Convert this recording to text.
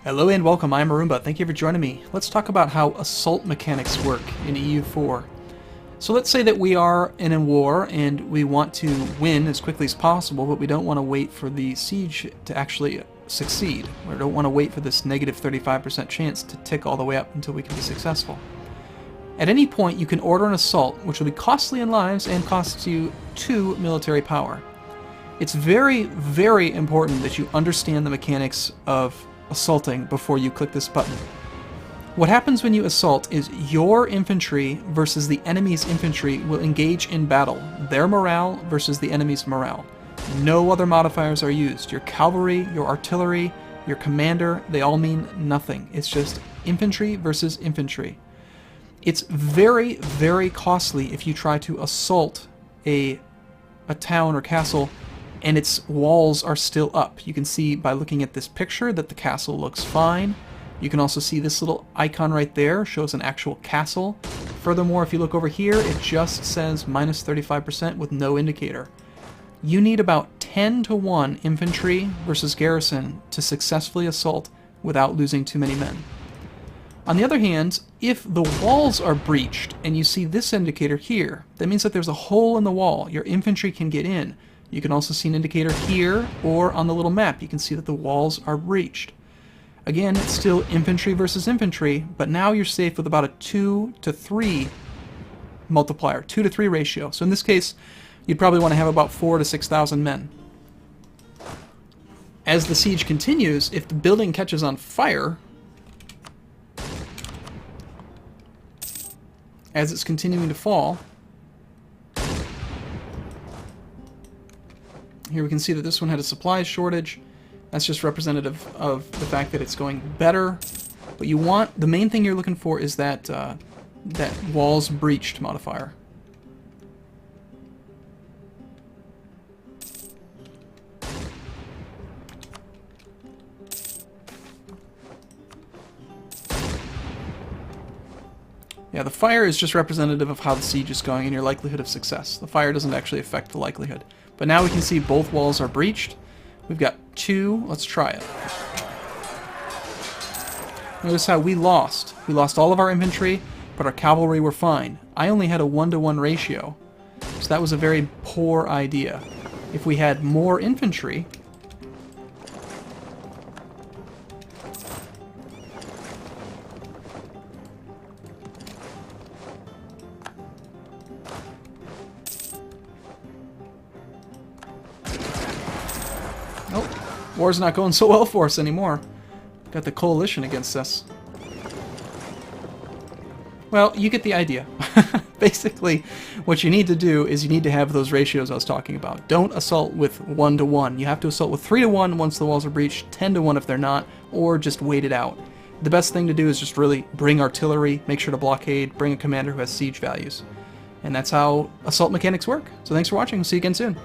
Hello and welcome, I'm Arumba. Thank you for joining me. Let's talk about how assault mechanics work in EU4. So let's say that we are in a war and we want to win as quickly as possible, but we don't want to wait for the siege to actually succeed. We don't want to wait for this negative 35% chance to tick all the way up until we can be successful. At any point, you can order an assault, which will be costly in lives and costs you 2 military power. It's very, very important that you understand the mechanics of assaulting before you click this button. What happens when you assault is your infantry versus the enemy's infantry will engage in battle. Their morale versus the enemy's morale. No other modifiers are used. Your cavalry, your artillery, your commander, they all mean nothing. It's just infantry versus infantry. It's very, very costly if you try to assault a town or castle and its walls are still up. You can see by looking at this picture that the castle looks fine. You can also see this little icon right there shows an actual castle. Furthermore, if you look over here, it just says minus 35% with no indicator. You need about 10 to 1 infantry versus garrison to successfully assault without losing too many men. On the other hand, if the walls are breached and you see this indicator here, that means that there's a hole in the wall. Your infantry can get in. You can also see an indicator here, or on the little map, you can see that the walls are breached. Again, it's still infantry versus infantry, but now you're safe with about a 2 to 3 multiplier, 2 to 3 ratio. So in this case, you'd probably want to have about 4 to 6,000 men. As the siege continues, if the building catches on fire, as it's continuing to fall, here we can see that this one had a supply shortage. That's just representative of the fact that it's going better. But you want, the main thing you're looking for is that that walls breached modifier. Yeah, the fire is just representative of how the siege is going and your likelihood of success. The fire doesn't actually affect the likelihood. But now we can see both walls are breached. We've got 2. Let's try it. Notice how we lost. We lost all of our infantry, but our cavalry were fine. I only had a 1-to-1 ratio, so that was a very poor idea. If we had more infantry, war's not going so well for us anymore. Got the coalition against us. Well, you get the idea. Basically, what you need to do is you need to have those ratios I was talking about. Don't assault with 1-to-1. You have to assault with 3-to-1 once the walls are breached, 10-to-1 if they're not, or just wait it out. The best thing to do is just really bring artillery, make sure to blockade, bring a commander who has siege values. And that's how assault mechanics work. So thanks for watching. We'll see you again soon.